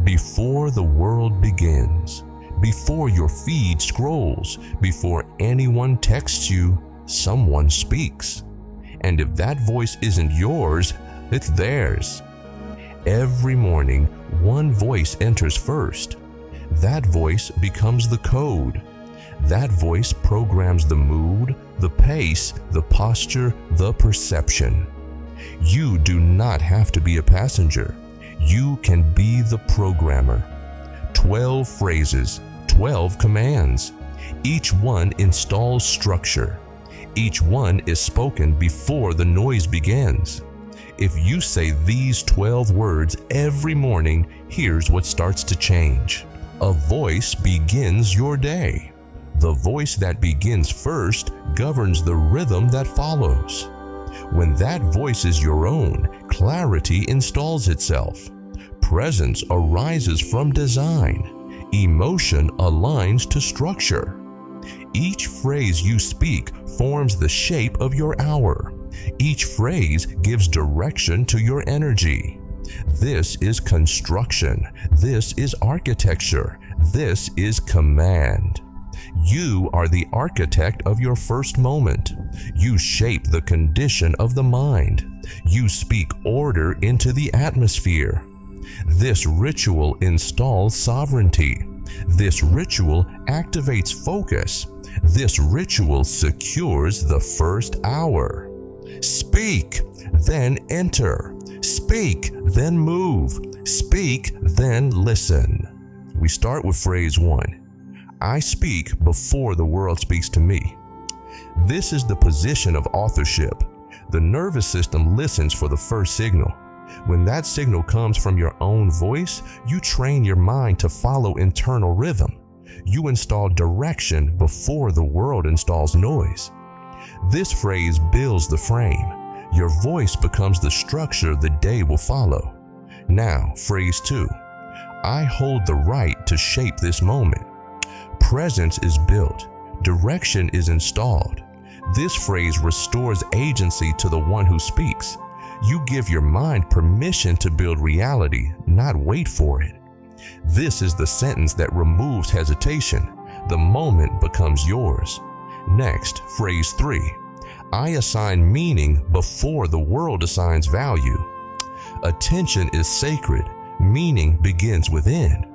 Before the world begins, before your feed scrolls, before anyone texts you, someone speaks. And if that voice isn't yours, it's theirs. Every morning, one voice enters first. That voice becomes the code. That voice programs the mood, the pace, the posture, the perception. You do not have to be a passenger. You can be the programmer. 12 phrases, 12 commands. Each one installs structure. Each one is spoken before the noise begins. If you say these 12 words every morning, here's what starts to change. A voice begins your day. The voice that begins first governs the rhythm that follows. When that voice is your own, clarity installs itself. Presence arises from design. Emotion aligns to structure. Each phrase you speak forms the shape of your hour. Each phrase gives direction to your energy. This is construction. This is architecture. This is command. You are the architect of your first moment. You shape the condition of the mind. You speak order into the atmosphere. This ritual installs sovereignty. This ritual activates focus. This ritual secures the first hour. Speak, then enter. Speak, then move. Speak, then listen. We start with phrase 1. I speak before the world speaks to me. This is the position of authorship. The nervous system listens for the first signal. When that signal comes from your own voice, you train your mind to follow internal rhythm. You install direction before the world installs noise. This phrase builds the frame. Your voice becomes the structure the day will follow. Now, phrase 2. I hold the right to shape this moment. Presence is built. Direction is installed. This phrase restores agency to the one who speaks. You give your mind permission to build reality, not wait for it. This is the sentence that removes hesitation. The moment becomes yours. Next, phrase 3. I assign meaning before the world assigns value. Attention is sacred. Meaning begins within.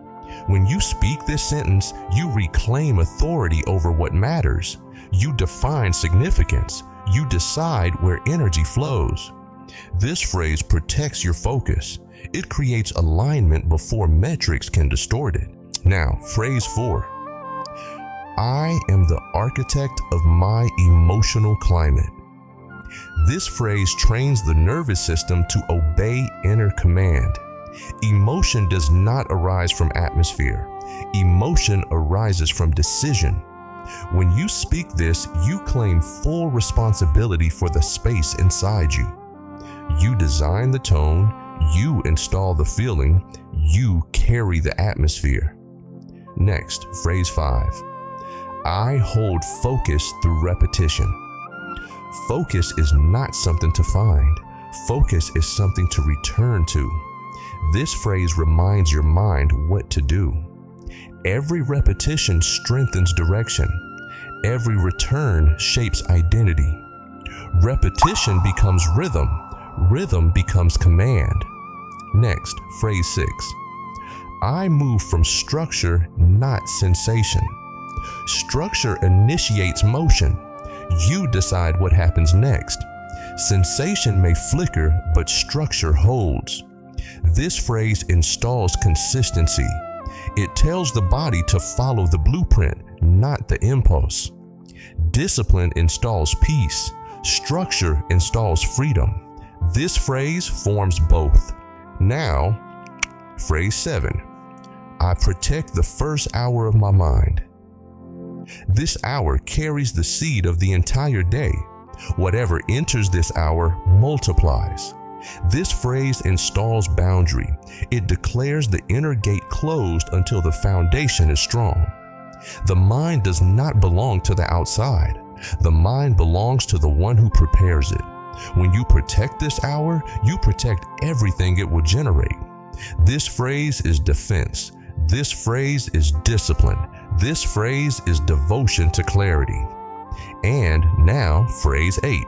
When you speak this sentence, you reclaim authority over what matters. You define significance. You decide where energy flows. This phrase protects your focus. It creates alignment before metrics can distort it. Now, phrase 4. I am the architect of my emotional climate. This phrase trains the nervous system to obey inner command. Emotion does not arise from atmosphere. Emotion arises from decision. When you speak this, you claim full responsibility for the space inside you. You design the tone, you install the feeling, you carry the atmosphere. Next, phrase 5. I hold focus through repetition. Focus is not something to find. Focus is something to return to. This phrase reminds your mind what to do. Every repetition strengthens direction. Every return shapes identity. Repetition becomes rhythm. Rhythm becomes command. Next, phrase 6. I move from structure, not sensation. Structure initiates motion. You decide what happens next. Sensation may flicker, but structure holds. This phrase installs consistency. It tells the body to follow the blueprint, not the impulse. Discipline installs peace. Structure installs freedom. This phrase forms both. Now, phrase 7. I protect the first hour of my mind. This hour carries the seed of the entire day. Whatever enters this hour multiplies. This phrase installs boundary. It declares the inner gate closed until the foundation is strong. The mind does not belong to the outside. The mind belongs to the one who prepares it. When you protect this hour, you protect everything it will generate. This phrase is defense. This phrase is discipline. This phrase is devotion to clarity. And now, phrase 8.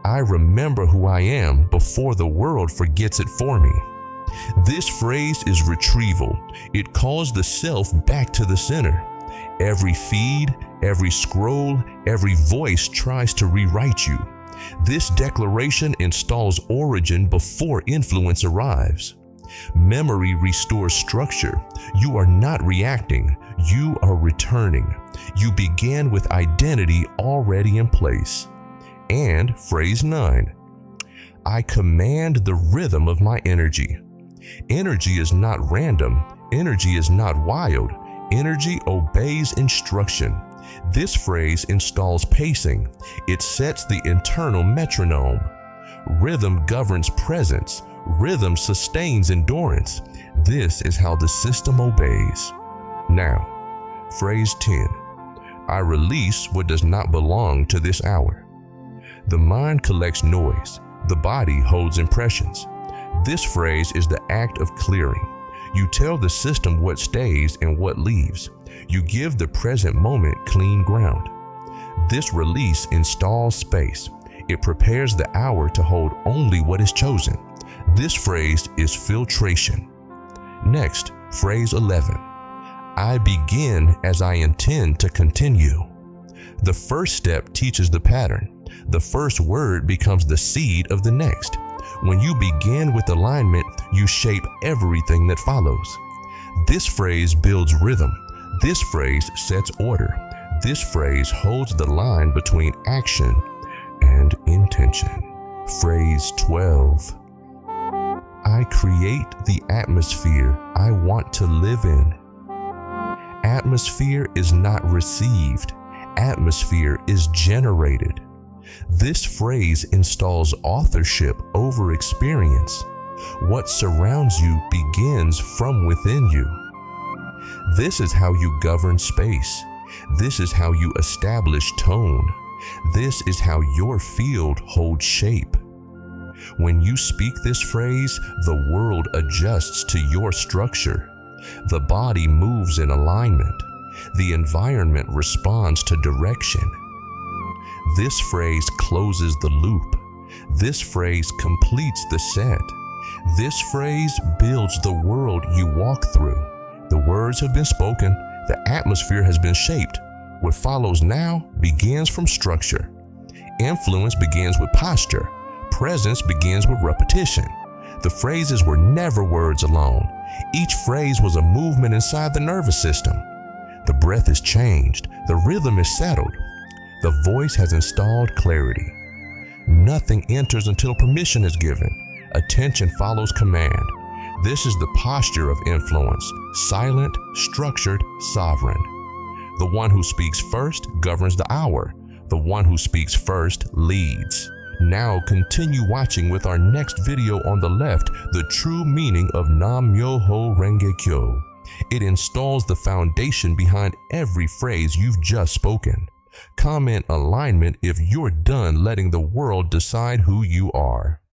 I remember who I am before the world forgets it for me. This phrase is retrieval. It calls the self back to the center. Every feed, every scroll, every voice tries to rewrite you. This declaration installs origin before influence arrives. Memory restores structure. You are not reacting, you are returning. You began with identity already in place. And phrase 9. I command the rhythm of my energy. Energy is not random. Energy is not wild. Energy obeys instruction. This phrase installs pacing. It sets the internal metronome. Rhythm governs presence. Rhythm sustains endurance. This is how the system obeys. Now, phrase 10. I release what does not belong to this hour. The mind collects noise. The body holds impressions. This phrase is the act of clearing. You tell the system what stays and what leaves. You give the present moment clean ground. This release installs space. It prepares the hour to hold only what is chosen. This phrase is filtration. Next, phrase 11. I begin as I intend to continue. The first step teaches the pattern. The first word becomes the seed of the next. When you begin with alignment, you shape everything that follows. This phrase builds rhythm. This phrase sets order. This phrase holds the line between action and intention. Phrase 12. I create the atmosphere I want to live in. Atmosphere is not received. Atmosphere is generated. This phrase installs authorship over experience. What surrounds you begins from within you. This is how you govern space. This is how you establish tone. This is how your field holds shape. When you speak this phrase, the world adjusts to your structure. The body moves in alignment. The environment responds to direction. This phrase closes the loop. This phrase completes the set. This phrase builds the world you walk through. The words have been spoken. The atmosphere has been shaped. What follows now begins from structure. Influence begins with posture. Presence begins with repetition. The phrases were never words alone. Each phrase was a movement inside the nervous system. The breath is changed. The rhythm is settled. The voice has installed clarity. Nothing enters until permission is given. Attention follows command. This is the posture of influence, silent, structured, sovereign. The one who speaks first governs the hour. The one who speaks first leads. Now continue watching with our next video on the left, the true meaning of Nam Myoho Renge Kyo. It installs the foundation behind every phrase you've just spoken. Comment alignment if you're done letting the world decide who you are.